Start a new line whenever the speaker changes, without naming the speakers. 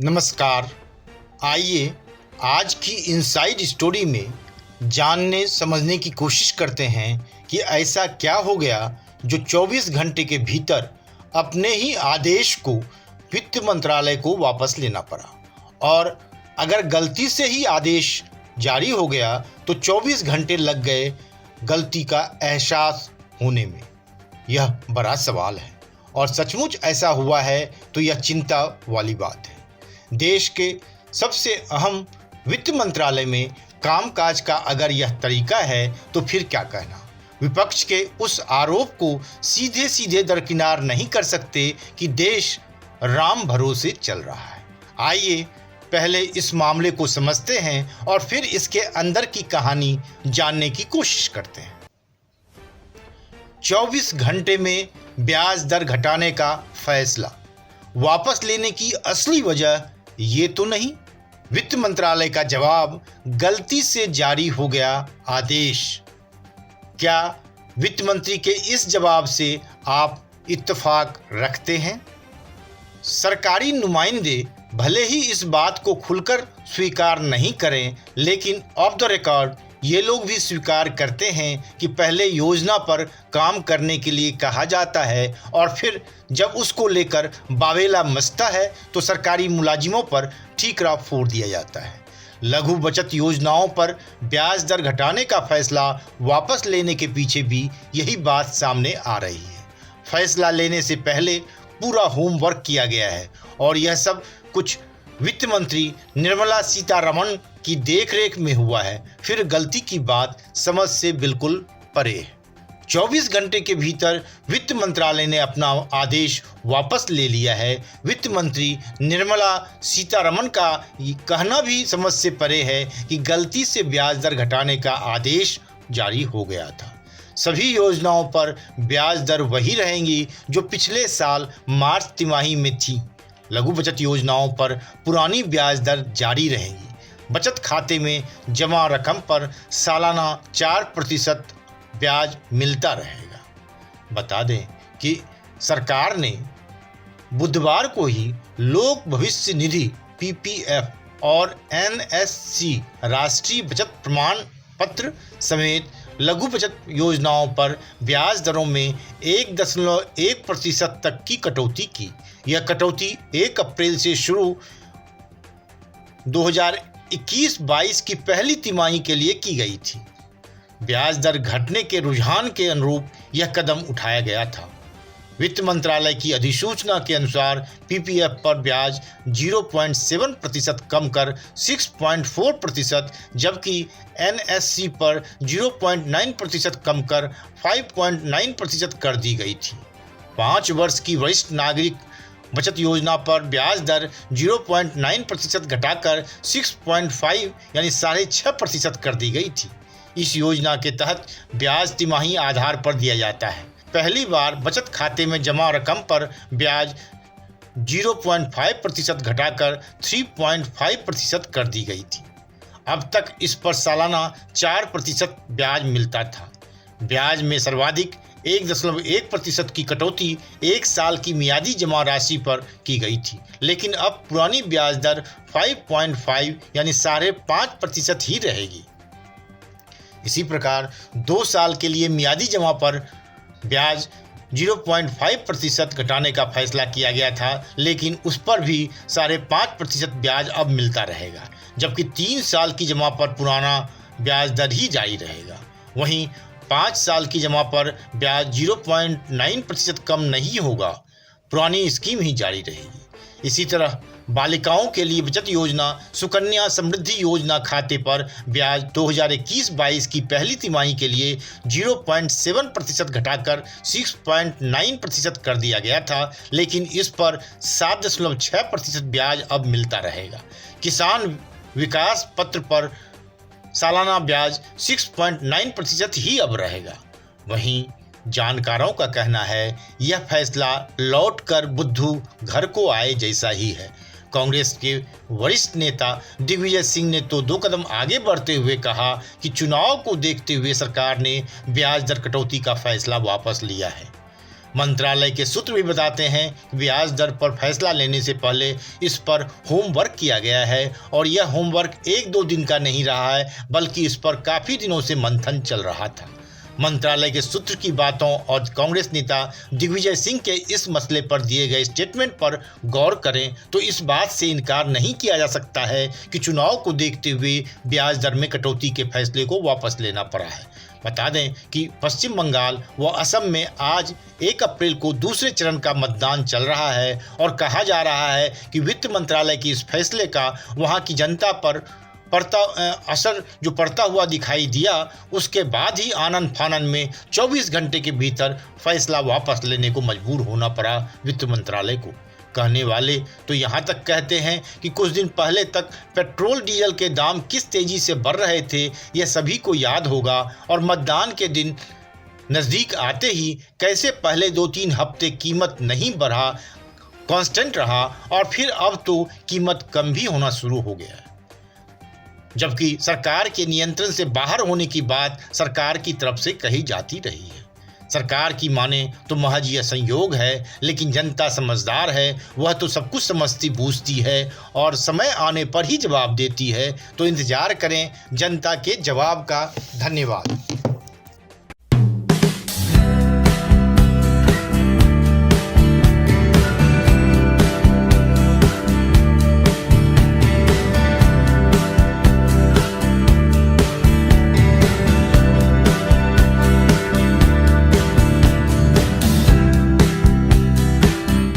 नमस्कार। आइए आज की इनसाइड स्टोरी में जानने समझने की कोशिश करते हैं कि ऐसा क्या हो गया जो 24 घंटे के भीतर अपने ही आदेश को वित्त मंत्रालय को वापस लेना पड़ा। और अगर गलती से ही आदेश जारी हो गया तो 24 घंटे लग गए गलती का एहसास होने में। यह बड़ा सवाल है और सचमुच ऐसा हुआ है तो यह चिंता वाली बात है। देश के सबसे अहम वित्त मंत्रालय में कामकाज का अगर यह तरीका है तो फिर क्या कहना। विपक्ष के उस आरोप को सीधे सीधे दरकिनार नहीं कर सकते कि देश राम भरोसे चल रहा है। आइए पहले इस मामले को समझते हैं और फिर इसके अंदर की कहानी जानने की कोशिश करते हैं। 24 घंटे में ब्याज दर घटाने का फैसला वापस लेने की असली वजह ये तो नहीं। वित्त मंत्रालय का जवाब गलती से जारी हो गया आदेश। क्या वित्त मंत्री के इस जवाब से आप इत्तेफाक रखते हैं? सरकारी नुमाइंदे भले ही इस बात को खुलकर स्वीकार नहीं करें, लेकिन ऑफ द रिकॉर्ड ये लोग भी स्वीकार करते हैं कि पहले योजना पर काम करने के लिए कहा जाता है और फिर जब उसको लेकर बावेला मचता है तो सरकारी मुलाजिमों पर ठीकरा फोड़ दिया जाता है। लघु बचत योजनाओं पर ब्याज दर घटाने का फैसला वापस लेने के पीछे भी यही बात सामने आ रही है। फैसला लेने से पहले पूरा होमवर्क किया गया है और यह सब कुछ वित्त मंत्री निर्मला सीतारमण की देखरेख में हुआ है। फिर गलती की बात समझ से बिल्कुल परे है। 24 घंटे के भीतर वित्त मंत्रालय ने अपना आदेश वापस ले लिया है। वित्त मंत्री निर्मला सीतारमण का कहना भी समझ से परे है कि गलती से ब्याज दर घटाने का आदेश जारी हो गया था। सभी योजनाओं पर ब्याज दर वही रहेंगी जो पिछले साल मार्च तिमाही में थी। लघु बचत योजनाओं पर पुरानी ब्याज दर जारी रहेगी। बचत खाते में जमा रकम पर सालाना 4% ब्याज मिलता रहेगा। बता दें कि सरकार ने बुधवार को ही लोक भविष्य निधि पीपीएफ और एनएससी राष्ट्रीय बचत प्रमाण पत्र समेत लघु बचत योजनाओं पर ब्याज दरों में 1.1% तक की कटौती की। यह कटौती 1 अप्रैल से शुरू 2021-22 की पहली तिमाही के लिए की गई थी। ब्याज दर घटने के रुझान के अनुरूप यह कदम उठाया गया था। वित्त मंत्रालय की अधिसूचना के अनुसार पीपीएफ पर ब्याज 0.7% कम कर 6.4%, जबकि एनएससी पर 0.9% कम कर 5.9% कर दी गई थी। 5 वर्ष की वरिष्ठ नागरिक बचत योजना पर ब्याज दर 0.9% घटाकर 6.5 यानी 6.5% कर दी गई थी। इस योजना के तहत ब्याज तिमाही आधार पर दिया जाता है। पहली बार बचत खाते में जमा रकम पर ब्याज 0.5% घटाकर 3.5% कर दी गई थी। अब तक इस पर सालाना 4% ब्याज मिलता था। ब्याज में सर्वाधिक 1.1% की कटौती 1 साल की मियादी जमा राशि पर की गई थी, लेकिन अब पुरानी ब्याज दर 5.5 यानी 5.5% ही रहेगी। इसी प्रकार 2 साल के लिए मियादी जमा पर ब्याज 0.5% घटाने का फैसला किया गया था, लेकिन उस पर भी 5.5% ब्याज अब मिलता रहेगा, जबकि 3 साल की जमा पर पुराना ब्याज दर ही जारी रहेगा। वहीं 5 साल की जमा पर ब्याज 0.9% कम नहीं होगा, पुरानी स्कीम ही जारी रहेगी। इसी तरह बालिकाओं के लिए बचत योजना सुकन्या समृद्धि योजना खाते पर ब्याज 2021-22 की पहली तिमाही के लिए 0.7% घटाकर 6.9% कर दिया गया था, लेकिन इस पर 7.6% ब्याज अब मिलता रहेगा। किसान विकास पत्र पर सालाना ब्याज 6.9% ही अब रहेगा। वहीं जानकारों का कहना है यह फैसला लौटकर बुद्धू घर को आए जैसा ही है। कांग्रेस के वरिष्ठ नेता दिग्विजय सिंह ने तो 2 कदम आगे बढ़ते हुए कहा कि चुनाव को देखते हुए सरकार ने ब्याज दर कटौती का फैसला वापस लिया है। मंत्रालय के सूत्र भी बताते हैं कि ब्याज दर पर फैसला लेने से पहले इस पर होमवर्क किया गया है और यह होमवर्क एक दो दिन का नहीं रहा है, बल्कि इस पर काफी दिनों से मंथन चल रहा था। मंत्रालय के सूत्र की बातों और कांग्रेस नेता दिग्विजय सिंह के इस मसले पर दिए गए स्टेटमेंट पर गौर करें तो इस बात से इनकार नहीं किया जा सकता है कि चुनाव को देखते हुए ब्याज दर में कटौती के फैसले को वापस लेना पड़ा है। बता दें कि पश्चिम बंगाल व असम में आज 1 अप्रैल को दूसरे चरण का मतदान चल रहा है और कहा जा रहा है कि वित्त मंत्रालय के इस फैसले का वहां की जनता पर असर जो पड़ता हुआ दिखाई दिया, उसके बाद ही आनन फानन में 24 घंटे के भीतर फैसला वापस लेने को मजबूर होना पड़ा वित्त मंत्रालय को। कहने वाले तो यहाँ तक कहते हैं कि कुछ दिन पहले तक पेट्रोल डीजल के दाम किस तेजी से बढ़ रहे थे यह सभी को याद होगा, और मतदान के दिन नज़दीक आते ही कैसे पहले 2-3 हफ्ते कीमत नहीं बढ़ा, कांस्टेंट रहा, और फिर अब तो कीमत कम भी होना शुरू हो गया है। जबकि सरकार के नियंत्रण से बाहर होने की बात सरकार की तरफ से कही जाती रही है। सरकार की माने तो महज यह संयोग है, लेकिन जनता समझदार है, वह तो सब कुछ समझती बूझती है और समय आने पर ही जवाब देती है। तो इंतजार करें जनता के जवाब का। धन्यवाद।